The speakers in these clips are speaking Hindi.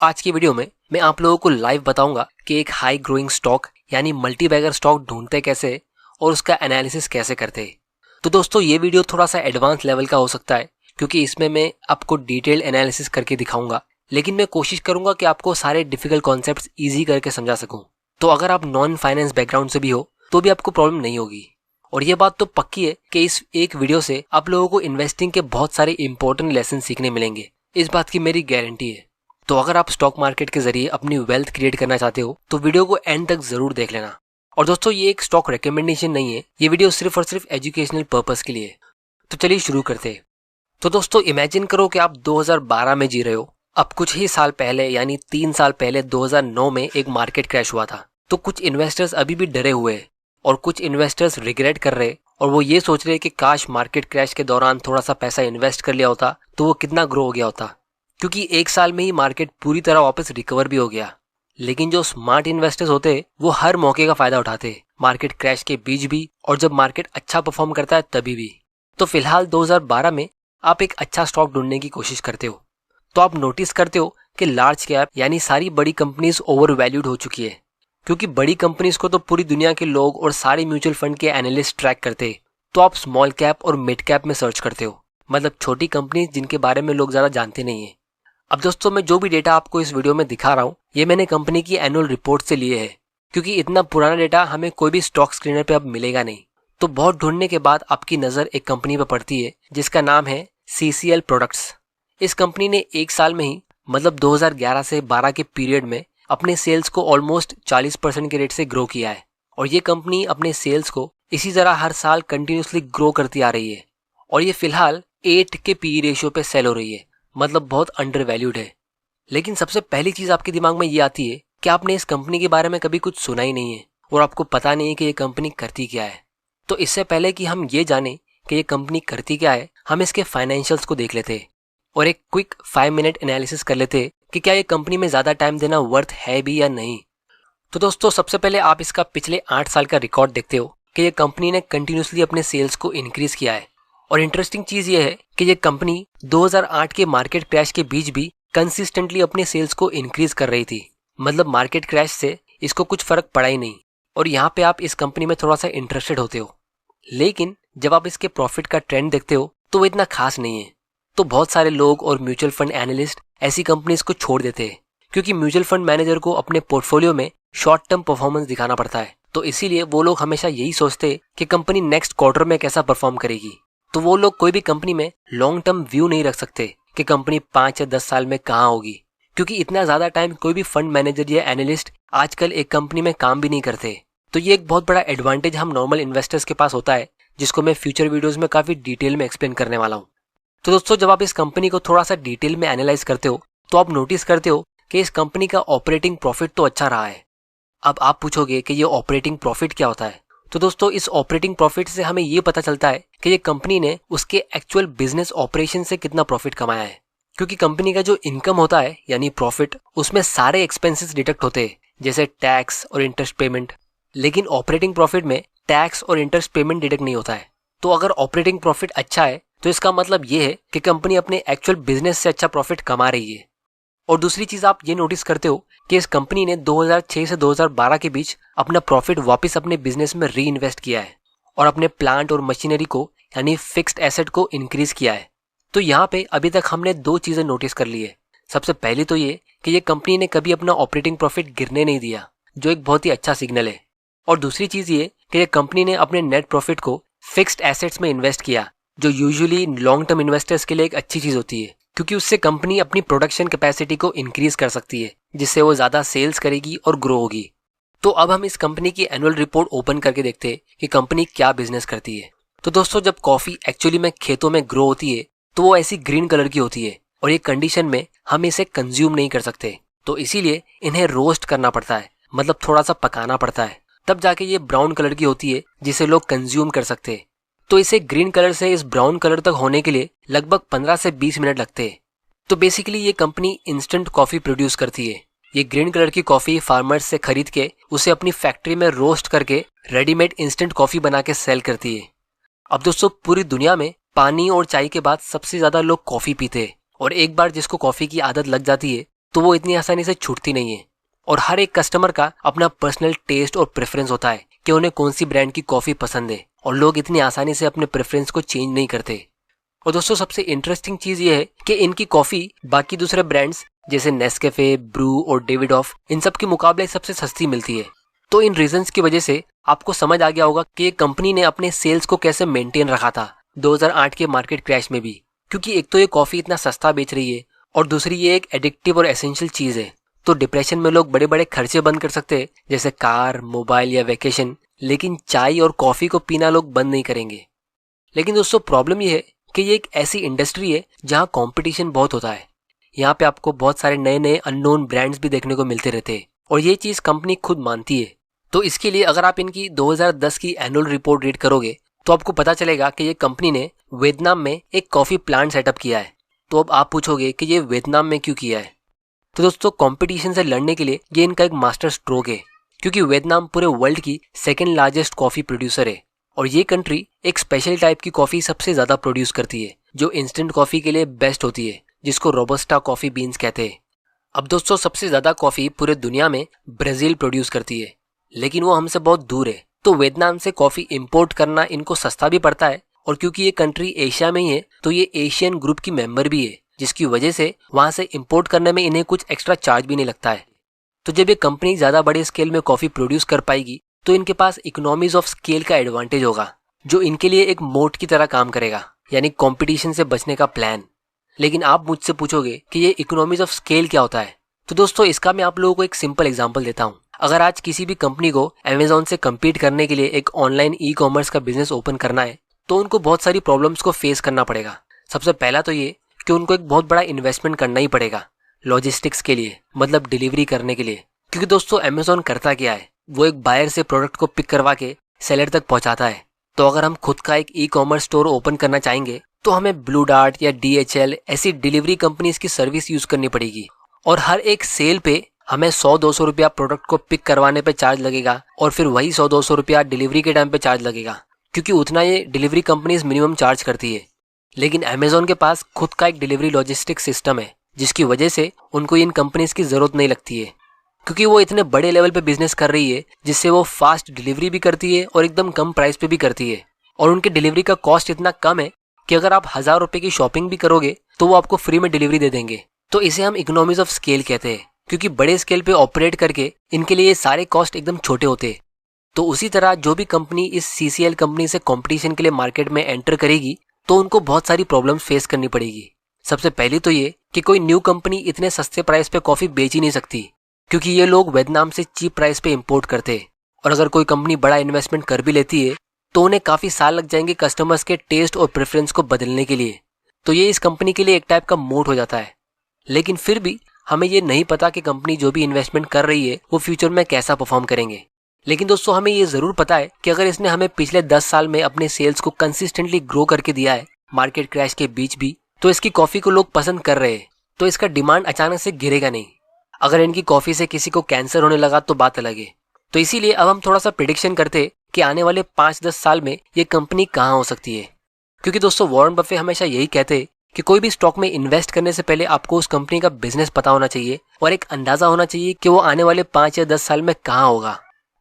आज की वीडियो में मैं आप लोगों को लाइव बताऊंगा कि एक हाई ग्रोइंग स्टॉक यानी मल्टी बैगर स्टॉक ढूंढते कैसे और उसका एनालिसिस कैसे करते। तो दोस्तों ये वीडियो थोड़ा सा एडवांस लेवल का हो सकता है क्योंकि इसमें मैं आपको डिटेल एनालिसिस करके दिखाऊंगा, लेकिन मैं कोशिश करूंगा कि आपको सारे डिफिकल्ट कॉन्सेप्ट्स इजी करके समझा सकूं। तो अगर आप नॉन फाइनेंस बैकग्राउंड से भी हो तो भी आपको प्रॉब्लम नहीं होगी। और ये बात तो पक्की है कि इस एक वीडियो से आप लोगों को इन्वेस्टिंग के बहुत सारे इंपॉर्टेंट लेसन सीखने मिलेंगे, इस बात की मेरी गारंटी है। तो अगर आप स्टॉक मार्केट के जरिए अपनी वेल्थ क्रिएट करना चाहते हो तो वीडियो को एंड तक जरूर देख लेना। और दोस्तों ये एक स्टॉक रिकमेंडेशन नहीं है, ये वीडियो सिर्फ और सिर्फ एजुकेशनल पर्पस के लिए है। तो चलिए शुरू करते हैं। तो दोस्तों इमेजिन करो कि आप 2012 में जी रहे हो। अब कुछ ही साल पहले यानी 3 साल पहले 2009 में एक मार्केट क्रैश हुआ था। तो कुछ इन्वेस्टर्स अभी भी डरे हुए हैं और कुछ इन्वेस्टर्स रिग्रेट कर रहे हैं और वो ये सोच रहे हैं कि काश मार्केट क्रैश के दौरान थोड़ा सा पैसा इन्वेस्ट कर लिया होता तो वो कितना ग्रो हो गया होता, क्योंकि एक साल में ही मार्केट पूरी तरह वापस रिकवर भी हो गया। लेकिन जो स्मार्ट इन्वेस्टर्स होते हैं वो हर मौके का फायदा उठाते हैं, मार्केट क्रैश के बीच भी और जब मार्केट अच्छा परफॉर्म करता है तभी भी। तो फिलहाल 2012 में आप एक अच्छा स्टॉक ढूंढने की कोशिश करते हो तो आप नोटिस करते हो कि लार्ज कैप यानी सारी बड़ी कंपनीज ओवर वैल्यूड हो चुकी है, क्योंकि बड़ी कंपनीज को तो पूरी दुनिया के लोग और सारे म्यूचुअल फंड के एनालिस्ट ट्रैक करते हैं। तो आप स्मॉल कैप और मिड कैप में सर्च करते हो, मतलब छोटी कंपनीज जिनके बारे में लोग ज्यादा जानते नहीं है। अब दोस्तों मैं जो भी डेटा आपको इस वीडियो में दिखा रहा हूँ ये मैंने कंपनी की एनुअल रिपोर्ट से लिए है, क्योंकि इतना पुराना डेटा हमें कोई भी स्टॉक स्क्रीनर पे अब मिलेगा नहीं। तो बहुत ढूंढने के बाद आपकी नजर एक कंपनी पर पड़ती है जिसका नाम है CCL प्रोडक्ट्स। इस कंपनी ने एक साल में ही मतलब 2011 से 12 के पीरियड में अपने सेल्स को ऑलमोस्ट 40% के रेट से ग्रो किया है। और ये कंपनी अपने सेल्स को इसी तरह हर साल कंटिन्यूसली ग्रो करती आ रही है और ये फिलहाल 8 के PE रेशियो पे सेल हो रही है, मतलब बहुत अंडर वैल्यूड है। लेकिन सबसे पहली चीज आपके दिमाग में ये आती है कि आपने इस कंपनी के बारे में कभी कुछ सुना ही नहीं है और आपको पता नहीं है कि ये कंपनी करती क्या है। तो इससे पहले कि हम ये जाने कि ये कंपनी करती क्या है, हम इसके फाइनेंशियल्स को देख लेते हैं और एक क्विक 5 मिनट एनालिसिस कर लेते हैं कि क्या ये कंपनी में ज्यादा टाइम देना वर्थ है भी या नहीं। तो दोस्तों सबसे पहले आप इसका पिछले 8 साल का रिकॉर्ड देखते हो कि ये कंपनी ने कंटिन्यूसली अपने सेल्स को इंक्रीज किया है। और इंटरेस्टिंग चीज ये है कि ये कंपनी 2008 के मार्केट क्रैश के बीच भी कंसिस्टेंटली अपने सेल्स को इंक्रीज कर रही थी, मतलब मार्केट क्रैश से इसको कुछ फर्क पड़ा ही नहीं। और यहाँ पे आप इस कंपनी में थोड़ा सा इंटरेस्टेड होते हो, लेकिन जब आप इसके प्रॉफिट का ट्रेंड देखते हो तो वो इतना खास नहीं है। तो बहुत सारे लोग और म्यूचुअल फंड एनालिस्ट ऐसी कंपनीज को छोड़ देते हैं, क्योंकि म्यूचुअल फंड मैनेजर को अपने पोर्टफोलियो में शॉर्ट टर्म परफॉर्मेंस दिखाना पड़ता है। तो इसीलिए वो लोग हमेशा यही सोचते हैं कि कंपनी नेक्स्ट क्वार्टर में कैसा परफॉर्म करेगी। तो वो लोग कोई भी कंपनी में लॉन्ग टर्म व्यू नहीं रख सकते कि कंपनी 5 या 10 साल में कहाँ होगी, क्योंकि इतना ज्यादा टाइम कोई भी फंड मैनेजर या एनालिस्ट आजकल एक कंपनी में काम भी नहीं करते। तो ये एक बहुत बड़ा एडवांटेज हम नॉर्मल इन्वेस्टर्स के पास होता है, जिसको मैं फ्यूचर वीडियोस में काफी डिटेल में एक्सप्लेन करने वाला हूँ। तो दोस्तों जब आप इस कंपनी को थोड़ा सा डिटेल में एनालाइज करते हो तो आप नोटिस करते हो कि इस कंपनी का ऑपरेटिंग प्रॉफिट तो अच्छा रहा है। अब आप पूछोगे कि ये ऑपरेटिंग प्रॉफिट क्या होता है। तो दोस्तों इस ऑपरेटिंग प्रॉफिट से हमें ये पता चलता है कि ये कंपनी ने उसके एक्चुअल बिजनेस ऑपरेशन से कितना प्रॉफिट कमाया है, क्योंकि कंपनी का जो इनकम होता है यानी प्रॉफिट, उसमें सारे एक्सपेंसेस डिडक्ट होते हैं जैसे टैक्स और इंटरेस्ट पेमेंट। लेकिन ऑपरेटिंग प्रॉफिट में टैक्स और इंटरेस्ट पेमेंट डिडक्ट नहीं होता है। तो अगर ऑपरेटिंग प्रॉफिट अच्छा है तो इसका मतलब ये है कि कंपनी अपने एक्चुअल बिजनेस से अच्छा प्रॉफिट कमा रही है। और दूसरी चीज आप ये नोटिस करते हो कि इस कंपनी ने 2006 से 2012 के बीच अपना प्रॉफिट वापस अपने बिजनेस में री इन्वेस्ट किया है और अपने प्लांट और मशीनरी को यानी फिक्स्ड एसेट को इंक्रीज किया है। तो यहाँ पे अभी तक हमने 2 चीजें नोटिस कर ली है। सबसे पहली तो ये कि ये कंपनी ने कभी अपना ऑपरेटिंग प्रॉफिट गिरने नहीं दिया, जो एक बहुत ही अच्छा सिग्नल है। और दूसरी चीज ये कि ये कंपनी ने अपने नेट प्रॉफिट को फिक्स्ड एसेट्स में इन्वेस्ट किया, जो यूजुअली लॉन्ग टर्म इन्वेस्टर्स के लिए एक अच्छी चीज होती है, क्योंकि उससे कंपनी अपनी प्रोडक्शन कैपेसिटी को इंक्रीज कर सकती है, जिससे वो ज्यादा सेल्स करेगी और ग्रो होगी। तो अब हम इस कंपनी की एनुअल रिपोर्ट ओपन करके देखते हैं कि कंपनी क्या बिजनेस करती है। तो दोस्तों जब कॉफी एक्चुअली में खेतों में ग्रो होती है तो वो ऐसी ग्रीन कलर की होती है और ये कंडीशन में हम इसे कंज्यूम नहीं कर सकते, तो इसीलिए इन्हें रोस्ट करना पड़ता है, मतलब थोड़ा सा पकाना पड़ता है, तब जाके ये ब्राउन कलर की होती है जिसे लोग कंज्यूम कर सकते हैं। तो इसे ग्रीन कलर से इस ब्राउन कलर तक होने के लिए लगभग 15 से 20 मिनट लगते हैं। तो बेसिकली ये कंपनी इंस्टेंट कॉफी प्रोड्यूस करती है। ये ग्रीन कलर की कॉफी फार्मर्स से खरीद के उसे अपनी फैक्ट्री में रोस्ट करके रेडीमेड इंस्टेंट कॉफी बना के सेल करती है। अब दोस्तों पूरी दुनिया में पानी और चाय के बाद सबसे ज्यादा लोग कॉफी पीते हैं और एक बार जिसको कॉफी की आदत लग जाती है तो वो इतनी आसानी से छूटती नहीं है। और हर एक कस्टमर का अपना पर्सनल टेस्ट और प्रेफरेंस होता है कि उन्हें कौन सी ब्रांड की कॉफी पसंद है, और लोग इतनी आसानी से अपने प्रेफरेंस को चेंज नहीं करते। और दोस्तों सबसे इंटरेस्टिंग चीज ये है कि इनकी कॉफी बाकी दूसरे ब्रांड्स जैसे नेस्कैफे, ब्रू और डेविडॉफ इन सब के मुकाबले सबसे सस्ती मिलती है। तो इन रीजंस की वजह से आपको समझ आ गया होगा कि ये कंपनी ने अपने सेल्स को कैसे मेंटेन रखा था 2008 के मार्केट क्रैश में भी। क्योंकि एक तो ये कॉफी इतना सस्ता बेच रही है, और दूसरी ये एक एडिक्टिव और एसेंशियल चीज है। तो डिप्रेशन में लोग बड़े बड़े खर्चे बंद कर सकते हैं, जैसे कार, मोबाइल या वेकेशन, लेकिन चाय और कॉफी को पीना लोग बंद नहीं करेंगे। लेकिन दोस्तों प्रॉब्लम ये है कि ये एक ऐसी इंडस्ट्री है जहाँ कंपटीशन बहुत होता है। यहाँ पे आपको बहुत सारे नए नए अननोन ब्रांड्स भी देखने को मिलते रहते हैं, और ये चीज कंपनी खुद मानती है। तो इसके लिए अगर आप इनकी 2010 की एनुअल रिपोर्ट रीड करोगे तो आपको पता चलेगा कि ये कंपनी ने वियतनाम में एक कॉफी प्लांट सेटअप किया है। तो अब आप पूछोगे कि ये वियतनाम में क्यों किया है? तो दोस्तों कंपटीशन से लड़ने के लिए ये इनका एक मास्टर स्ट्रोक है, क्योंकि वियतनाम पूरे वर्ल्ड की सेकंड लार्जेस्ट कॉफी प्रोड्यूसर है, और ये कंट्री एक स्पेशल टाइप की कॉफी सबसे ज्यादा प्रोड्यूस करती है, जो इंस्टेंट कॉफी के लिए बेस्ट होती है, जिसको रोबस्टा कॉफी बीन्स कहते हैं। अब दोस्तों सबसे ज्यादा कॉफी पूरे दुनिया में ब्राजील प्रोड्यूस करती है, लेकिन वो हमसे बहुत दूर है। तो वियतनाम से कॉफी इंपोर्ट करना इनको सस्ता भी पड़ता है, और क्योंकि ये कंट्री एशिया में ही है तो ये एशियन ग्रुप की मेंबर भी है, जिसकी वजह से वहां से इंपोर्ट करने में इन्हें कुछ एक्स्ट्रा चार्ज भी नहीं लगता है। तो जब ये कंपनी ज्यादा बड़े स्केल में कॉफी प्रोड्यूस कर पाएगी तो इनके पास इकोनॉमीज ऑफ स्केल का एडवांटेज होगा, जो इनके लिए एक मोट की तरह काम करेगा, यानी कंपटीशन से बचने का प्लान। लेकिन आप मुझसे पूछोगे कि ये इकोनॉमीज ऑफ स्केल क्या होता है? तो दोस्तों इसका मैं आप लोगों को एक सिंपल एग्जांपल देता हूँ। अगर आज किसी भी कंपनी को अमेजोन से कम्पीट करने के लिए एक ऑनलाइन ई कॉमर्स का बिजनेस ओपन करना है तो उनको बहुत सारी प्रॉब्लम्स को फेस करना पड़ेगा। सबसे पहला तो ये कि उनको एक बहुत बड़ा इन्वेस्टमेंट करना ही पड़ेगा लॉजिस्टिक्स के लिए, मतलब डिलीवरी करने के लिए। क्योंकि दोस्तों अमेजोन करता क्या है, वो एक बायर से प्रोडक्ट को पिक करवा के सेलर तक पहुंचाता है। तो अगर हम खुद का एक ई कॉमर्स स्टोर ओपन करना चाहेंगे तो हमें ब्लू डार्ट या DHL ऐसी डिलीवरी कंपनीज की सर्विस यूज करनी पड़ेगी, और हर एक सेल पे हमें 100-200 रुपया प्रोडक्ट को पिक करवाने पे चार्ज लगेगा, और फिर वही 100-200 रुपया डिलीवरी के टाइम पे चार्ज लगेगा, क्योंकि उतना ये डिलीवरी कंपनीज मिनिमम चार्ज करती है। लेकिन अमेजोन के पास खुद का एक डिलीवरी लॉजिस्टिक सिस्टम है, जिसकी वजह से उनको इन कंपनीज की जरूरत नहीं लगती है, क्योंकि वो इतने बड़े लेवल पे बिजनेस कर रही है जिससे वो फास्ट डिलीवरी भी करती है और एकदम कम प्राइस पे भी करती है। और उनके डिलीवरी का कॉस्ट इतना कम है कि अगर आप 1000 रुपए की शॉपिंग भी करोगे तो वो आपको फ्री में डिलीवरी दे देंगे। तो इसे हम इकोनॉमीज ऑफ स्केल कहते हैं, क्योंकि बड़े स्केल पे ऑपरेट करके इनके लिए ये सारे कॉस्ट एकदम छोटे होते हैं। तो उसी तरह जो भी कंपनी इस CCL कंपनी से कंपटीशन के लिए मार्केट में एंटर करेगी तो उनको बहुत सारी प्रॉब्लम्स फेस करनी पड़ेगी। सबसे पहली तो ये कि कोई न्यू कंपनी इतने सस्ते प्राइस पे कॉफी बेच ही नहीं सकती, क्योंकि ये लोग वियतनाम से चीप प्राइस पे इंपोर्ट करते हैं। और अगर कोई कंपनी बड़ा इन्वेस्टमेंट कर भी लेती है तो उन्हें काफी साल लग जाएंगे कस्टमर्स के टेस्ट और प्रेफरेंस को बदलने के लिए। तो ये इस कंपनी के लिए एक टाइप का मोट हो जाता है। लेकिन फिर भी हमें ये नहीं पता कि कंपनी जो भी इन्वेस्टमेंट कर रही है वो फ्यूचर में कैसा परफॉर्म करेंगे। लेकिन दोस्तों हमें ये जरूर पता है कि अगर इसने हमें पिछले 10 साल में अपने सेल्स को कंसिस्टेंटली ग्रो करके दिया है मार्केट क्रैश के बीच भी, तो इसकी कॉफी को लोग पसंद कर रहे हैं, तो इसका डिमांड अचानक से गिरेगा नहीं। अगर इनकी कॉफी से किसी को कैंसर होने लगा तो बात अलग है। तो इसीलिए अब हम थोड़ा सा प्रिडिक्शन करते कि आने वाले 5-10 साल में ये कंपनी कहाँ हो सकती है। क्योंकि दोस्तों वॉरेन बफे हमेशा यही कहते कि कोई भी स्टॉक में इन्वेस्ट करने से पहले आपको उस कंपनी का बिजनेस पता होना चाहिए और एक अंदाजा होना चाहिए कि वो आने वाले 5 या 10 साल में कहाँ होगा।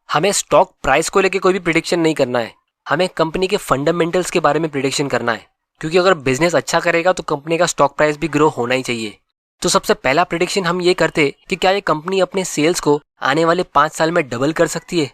हमें स्टॉक प्राइस को लेकर कोई भी प्रिडिक्शन नहीं करना है, हमें कंपनी के फंडामेंटल्स के बारे में प्रिडिक्शन करना है। क्योंकि अगर बिजनेस अच्छा करेगा तो कंपनी का स्टॉक प्राइस भी ग्रो होना ही चाहिए। तो सबसे पहला प्रिडिक्शन हम ये करते कि क्या ये कंपनी अपने सेल्स को आने वाले 5 साल में डबल कर सकती है।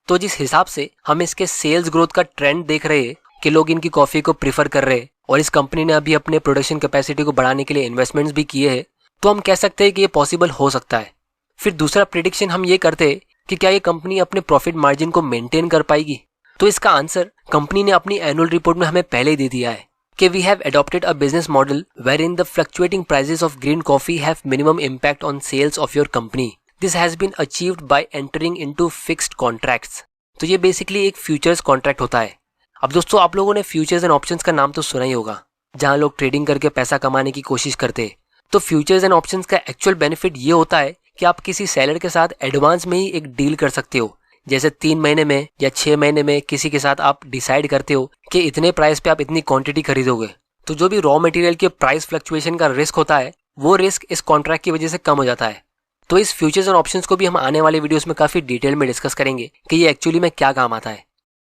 तो जिस हिसाब से हम इसके सेल्स ग्रोथ का ट्रेंड देख रहे हैं कि लोग इनकी कॉफी को प्रीफर कर रहे हैं और इस कंपनी ने अभी अपने प्रोडक्शन कैपेसिटी को बढ़ाने के लिए इन्वेस्टमेंट्स भी किए हैं, तो हम कह सकते हैं कि ये पॉसिबल हो सकता है। फिर दूसरा प्रिडिक्शन हम ये करते हैं कि क्या ये कंपनी अपने प्रॉफिट मार्जिन को मेंटेन कर पाएगी। तो इसका आंसर कंपनी ने अपनी एनुअल रिपोर्ट में हमें पहले ही दे दिया है कि we have adopted a business model wherein the fluctuating prices of green coffee have minimum impact on sales of your company. This has been achieved by entering into fixed contracts. तो ये बेसिकली एक फ्यूचर्स कॉन्ट्रैक्ट होता है। अब दोस्तों आप लोगों ने फ्यूचर्स एंड ऑप्शंस का नाम तो सुना ही होगा, जहां लोग ट्रेडिंग करके पैसा कमाने की कोशिश करते हैं। तो फ्यूचर्स एंड ऑप्शंस का एक्चुअल बेनिफिट ये होता है कि आप किसी सेलर के साथ एडवांस में ही एक डील कर सकते हो। जैसे 3 महीने में या 6 महीने में किसी के साथ आप डिसाइड करते हो कि इतने प्राइस पे आप इतनी क्वांटिटी खरीदोगे। तो जो भी रॉ मटेरियल के प्राइस फ्लक्चुएशन का रिस्क होता है वो रिस्क इस कॉन्ट्रैक्ट की वजह से कम हो जाता है। तो इस फ्यूचर्स एंड ऑप्शंस को भी हम आने वाले वीडियोस में काफ़ी डिटेल में डिस्कस करेंगे कि ये एक्चुअली में क्या काम आता है।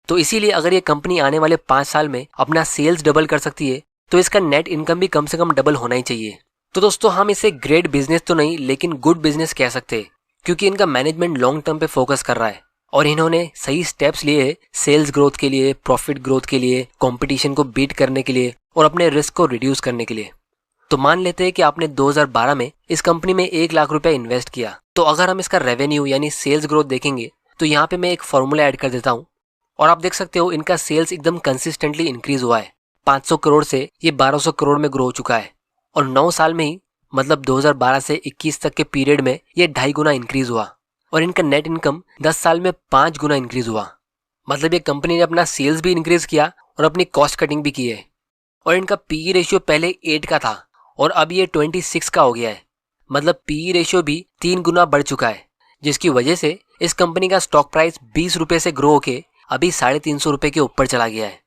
तो इसीलिए अगर ये कंपनी आने वाले 5 साल में अपना सेल्स डबल कर सकती है तो इसका नेट इनकम भी कम से कम डबल होना ही चाहिए। तो दोस्तों हम इसे ग्रेट बिजनेस तो नहीं लेकिन गुड बिजनेस कह सकते हैं, क्योंकि इनका मैनेजमेंट लॉन्ग टर्म पे फोकस कर रहा है और इन्होंने सही स्टेप्स लिए हैं सेल्स ग्रोथ के लिए, प्रॉफिट ग्रोथ के लिए, कंपटीशन को बीट करने के लिए और अपने रिस्क को रिड्यूस करने के लिए। तो मान लेते हैं कि आपने 2012 में इस कंपनी में 1 लाख रुपए इन्वेस्ट किया, तो अगर हम इसका रेवेन्यू यानी सेल्स ग्रोथ देखेंगे तो यहाँ पे मैं एक फॉर्मूला ऐड कर देता हूँ और आप देख सकते हो इनका सेल्स एकदम कंसिस्टेंटली इंक्रीज हुआ है। 500 करोड़ से ये 1200 करोड़ में ग्रो हो चुका है और 9 साल में ही मतलब 2012 से 21 तक के पीरियड में ये 2.5 गुना इंक्रीज हुआ और इनका नेट इनकम 10 साल में 5 गुना इंक्रीज हुआ। मतलब ये कंपनी ने अपना सेल्स भी इंक्रीज किया और अपनी कॉस्ट कटिंग भी की है। और इनका पीई रेशियो पहले 8 का था और अब ये 26 का हो गया है। मतलब पीई रेशियो भी 3 गुना बढ़ चुका है, जिसकी वजह से इस कंपनी का स्टॉक प्राइस 20 रुपए से ग्रो होके अभी 350 रुपए के ऊपर चला गया है,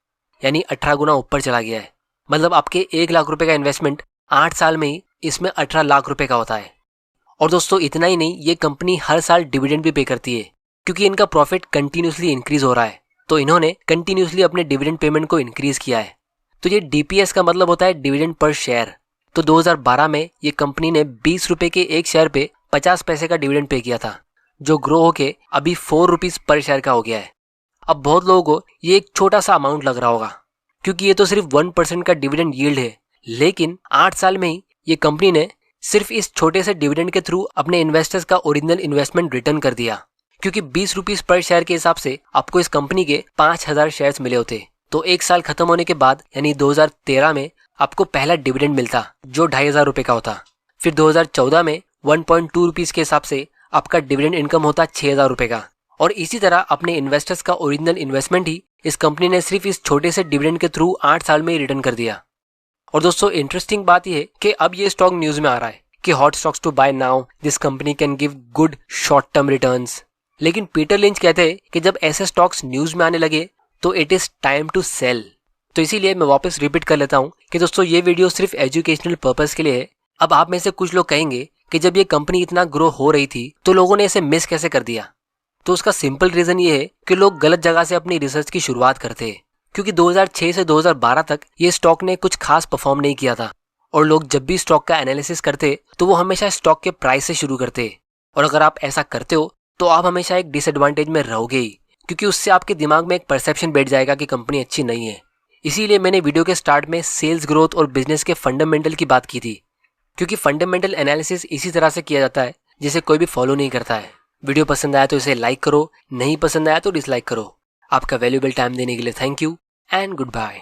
यानी 18 गुना ऊपर चला गया है। मतलब आपके 1 लाख रुपए का इन्वेस्टमेंट 8 साल में ही इसमें 18 लाख रुपए का होता है। और दोस्तों इतना ही नहीं, ये कंपनी हर साल डिविडेंड भी पे करती है, क्योंकि इनका प्रॉफिट कंटिन्यूसली इंक्रीज हो रहा है तो इन्होंने कंटिन्यूसली अपने डिविडेंड पेमेंट को इंक्रीज किया है। तो ये डीपीएस का मतलब होता है डिविडेंड पर शेयर। तो 2012 में ये कंपनी ने 20 रुपए के एक शेयर पे 50 पैसे का डिविडेंड पे किया था, जो ग्रो होके अभी 4 रुपीज पर शेयर का हो गया है। अब बहुत लोगों को ये एक छोटा सा अमाउंट लग रहा होगा, क्योंकि ये तो सिर्फ 1% का डिविडेंड यील्ड है, लेकिन 8 साल में ही ये कंपनी ने सिर्फ इस छोटे से डिविडेंड के थ्रू अपने इन्वेस्टर्स का ओरिजिनल इन्वेस्टमेंट रिटर्न कर दिया। क्योंकि 20 रुपीज पर शेयर के हिसाब से आपको इस कंपनी के 5000 शेयर्स मिले होते, तो एक साल खत्म होने के बाद यानी 2013 में आपको पहला डिविडेंड मिलता जो 2500 रुपए का होता। फिर 2014 में 1.2 रुपीज के हिसाब से आपका डिविडेंड इनकम होता 6000 रुपए का। और इसी तरह अपने इन्वेस्टर्स का ओरिजिनल इन्वेस्टमेंट ही इस कंपनी ने सिर्फ इस छोटे से डिविडेंड के थ्रू 8 साल में ही रिटर्न कर दिया। और दोस्तों इंटरेस्टिंग बात यह है कि अब ये स्टॉक न्यूज में आ रहा है कि hot stocks to buy now, this company can give good short term returns. लेकिन पीटर लिंच कहते हैं कि जब ऐसे स्टॉक्स न्यूज में आने लगे तो it is time to sell. तो इसीलिए मैं वापस रिपीट कर लेता हूँ कि दोस्तों ये वीडियो सिर्फ एजुकेशनल पर्पस के लिए है। अब आप में से कुछ लोग कहेंगे कि जब ये कंपनी इतना ग्रो हो रही थी तो लोगों ने इसे मिस कैसे कर दिया। तो उसका सिंपल रीजन ये है कि लोग गलत जगह से अपनी रिसर्च की शुरुआत करते हैं, क्योंकि 2006 से 2012 तक ये स्टॉक ने कुछ खास परफॉर्म नहीं किया था और लोग जब भी स्टॉक का एनालिसिस करते तो वो हमेशा स्टॉक के प्राइस से शुरू करते। और अगर आप ऐसा करते हो तो आप हमेशा एक डिसएडवांटेज में रहोगे ही, क्योंकि उससे आपके दिमाग में एक परसेप्शन बैठ जाएगा कि कंपनी अच्छी नहीं है। इसीलिए मैंने वीडियो के स्टार्ट में सेल्स ग्रोथ और बिजनेस के फंडामेंटल की बात की थी, क्योंकि फंडामेंटल एनालिसिस इसी तरह से किया जाता है जिसे कोई भी फॉलो नहीं करता है। वीडियो पसंद आया तो इसे लाइक करो, नहीं पसंद आया तो डिसलाइक करो। आपका वैल्यूएबल टाइम देने के लिए thank you and good bye.